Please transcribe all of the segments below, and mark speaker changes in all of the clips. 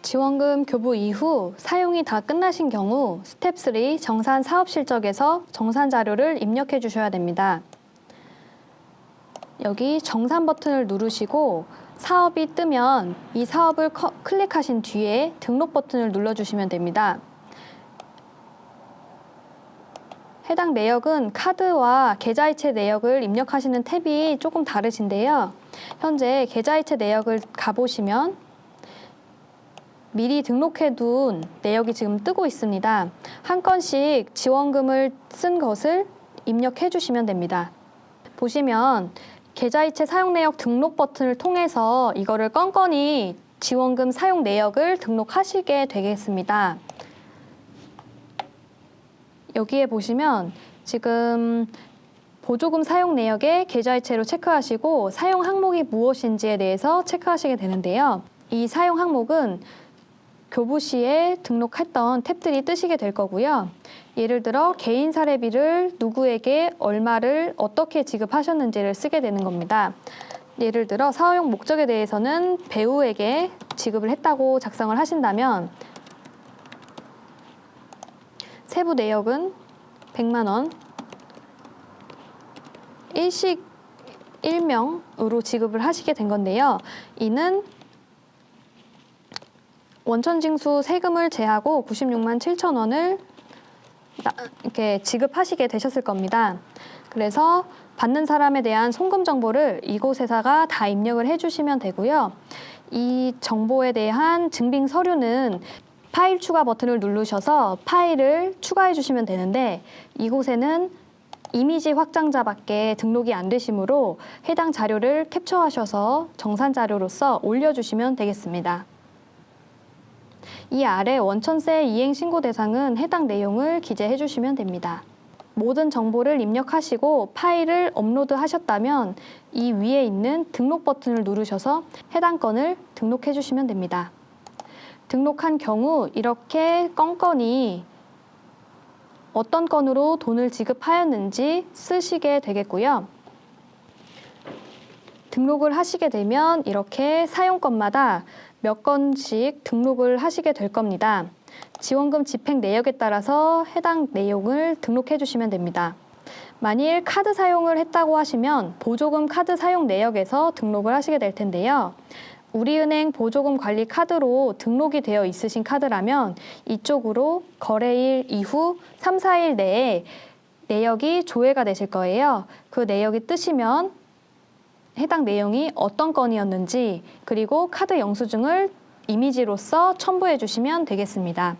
Speaker 1: 지원금 교부 이후 사용이 다 끝나신 경우 스텝 3 정산 사업 실적에서 정산 자료를 입력해 주셔야 됩니다. 여기 정산 버튼을 누르시고 사업이 뜨면 이 사업을 클릭하신 뒤에 등록 버튼을 눌러주시면 됩니다. 해당 내역은 카드와 계좌이체 내역을 입력하시는 탭이 조금 다르신데요. 현재 계좌이체 내역을 가보시면 미리 등록해둔 내역이 지금 뜨고 있습니다. 한 건씩 지원금을 쓴 것을 입력해 주시면 됩니다. 보시면 계좌이체 사용 내역 등록 버튼을 통해서 이거를 건건히 지원금 사용 내역을 등록하시게 되겠습니다. 여기에 보시면 지금 보조금 사용 내역에 계좌이체로 체크하시고 사용 항목이 무엇인지에 대해서 체크하시게 되는데요. 이 사용 항목은 교부 시에 등록했던 탭들이 뜨시게 될 거고요. 예를 들어 개인 사례비를 누구에게 얼마를 어떻게 지급하셨는지를 쓰게 되는 겁니다. 예를 들어 사용 목적에 대해서는 배우에게 지급을 했다고 작성을 하신다면 세부 내역은 100만 원, 일식 1명으로 지급을 하시게 된 건데요. 이는 원천징수 세금을 제하고 96만 7천 원을 이렇게 지급하시게 되셨을 겁니다. 그래서 받는 사람에 대한 송금 정보를 이곳에다가 다 입력을 해주시면 되고요. 이 정보에 대한 증빙 서류는 파일 추가 버튼을 누르셔서 파일을 추가해 주시면 되는데 이곳에는 이미지 확장자밖에 등록이 안 되시므로 해당 자료를 캡처하셔서 정산 자료로서 올려주시면 되겠습니다. 이 아래 원천세 이행 신고 대상은 해당 내용을 기재해 주시면 됩니다. 모든 정보를 입력하시고 파일을 업로드 하셨다면 이 위에 있는 등록 버튼을 누르셔서 해당 건을 등록해 주시면 됩니다. 등록한 경우 이렇게 건건히 어떤 건으로 돈을 지급하였는지 쓰시게 되겠고요. 등록을 하시게 되면 이렇게 사용건마다 몇 건씩 등록을 하시게 될 겁니다. 지원금 집행 내역에 따라서 해당 내용을 등록해 주시면 됩니다. 만일 카드 사용을 했다고 하시면 보조금 카드 사용 내역에서 등록을 하시게 될 텐데요. 우리은행 보조금 관리 카드로 등록이 되어 있으신 카드라면 이쪽으로 거래일 이후 3, 4일 내에 내역이 조회가 되실 거예요. 그 내역이 뜨시면 해당 내용이 어떤 건이었는지 그리고 카드 영수증을 이미지로서 첨부해 주시면 되겠습니다.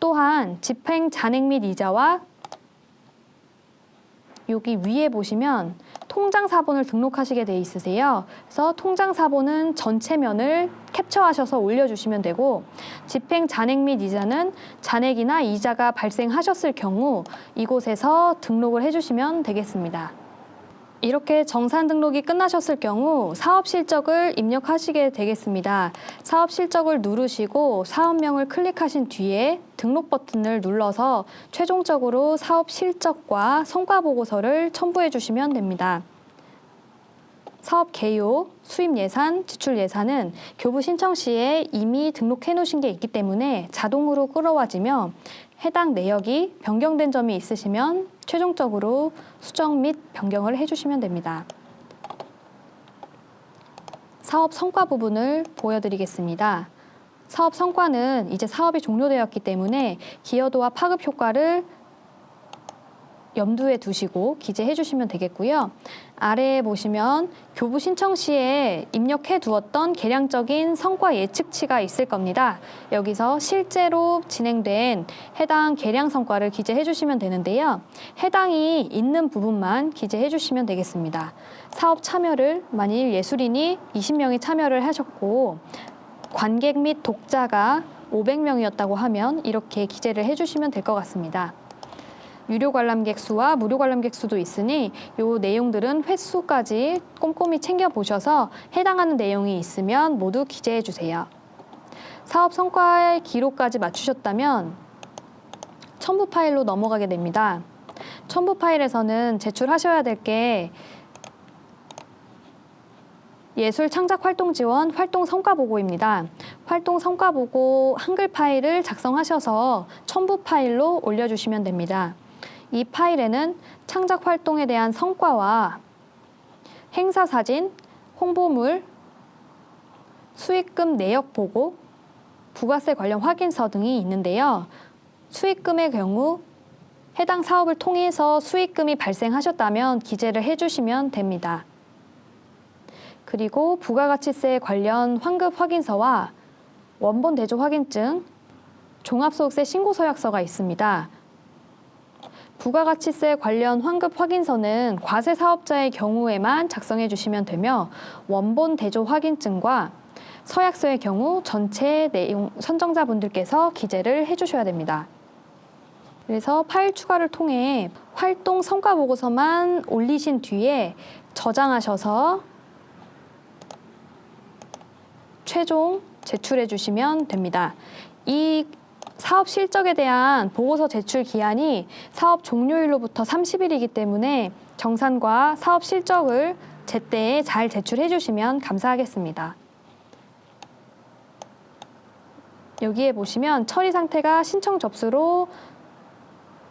Speaker 1: 또한 집행 잔액 및 이자와 여기 위에 보시면 통장 사본을 등록하시게 돼 있으세요. 그래서 통장 사본은 전체면을 캡처하셔서 올려주시면 되고 집행 잔액 및 이자는 잔액이나 이자가 발생하셨을 경우 이곳에서 등록을 해주시면 되겠습니다. 이렇게 정산 등록이 끝나셨을 경우 사업 실적을 입력하시게 되겠습니다. 사업 실적을 누르시고 사업명을 클릭하신 뒤에 등록 버튼을 눌러서 최종적으로 사업 실적과 성과 보고서를 첨부해 주시면 됩니다. 사업 개요, 수입 예산, 지출 예산은 교부 신청 시에 이미 등록해 놓으신 게 있기 때문에 자동으로 끌어와지며 해당 내역이 변경된 점이 있으시면 최종적으로 수정 및 변경을 해주시면 됩니다. 사업 성과 부분을 보여드리겠습니다. 사업 성과는 이제 사업이 종료되었기 때문에 기여도와 파급 효과를 염두에 두시고 기재해 주시면 되겠고요. 아래에 보시면 교부 신청 시에 입력해 두었던 계량적인 성과 예측치가 있을 겁니다. 여기서 실제로 진행된 해당 계량 성과를 기재해 주시면 되는데요. 해당이 있는 부분만 기재해 주시면 되겠습니다. 사업 참여를 만일 예술인이 20명이 참여를 하셨고 관객 및 독자가 500명이었다고 하면 이렇게 기재를 해주시면 될 것 같습니다. 유료 관람객 수와 무료 관람객 수도 있으니 이 내용들은 횟수까지 꼼꼼히 챙겨보셔서 해당하는 내용이 있으면 모두 기재해 주세요. 사업 성과의 기록까지 맞추셨다면 첨부 파일로 넘어가게 됩니다. 첨부 파일에서는 제출하셔야 될 게 예술 창작 활동 지원 활동 성과 보고입니다. 활동 성과 보고 한글 파일을 작성하셔서 첨부 파일로 올려주시면 됩니다. 이 파일에는 창작 활동에 대한 성과와 행사 사진, 홍보물, 수익금 내역 보고, 부가세 관련 확인서 등이 있는데요. 수익금의 경우 해당 사업을 통해서 수익금이 발생하셨다면 기재를 해주시면 됩니다. 그리고 부가가치세 관련 환급 확인서와 원본 대조 확인증, 종합소득세 신고서약서가 있습니다. 부가가치세 관련 환급 확인서는 과세 사업자의 경우에만 작성해 주시면 되며, 원본 대조 확인증과 서약서의 경우 전체 내용 선정자분들께서 기재를 해주셔야 됩니다. 그래서 파일 추가를 통해 활동 성과 보고서만 올리신 뒤에 저장하셔서 최종 제출해 주시면 됩니다. 이 사업 실적에 대한 보고서 제출 기한이 사업 종료일로부터 30일이기 때문에 정산과 사업 실적을 제때에 잘 제출해 주시면 감사하겠습니다. 여기에 보시면 처리 상태가 신청 접수로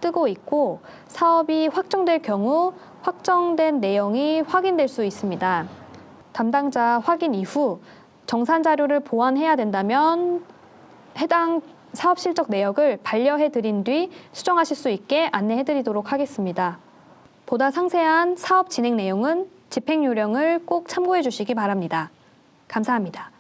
Speaker 1: 뜨고 있고, 사업이 확정될 경우 확정된 내용이 확인될 수 있습니다. 담당자 확인 이후 정산 자료를 보완해야 된다면 해당 사업 실적 내역을 반려해 드린 뒤 수정하실 수 있게 안내해 드리도록 하겠습니다. 보다 상세한 사업 진행 내용은 집행 요령을 꼭 참고해 주시기 바랍니다. 감사합니다.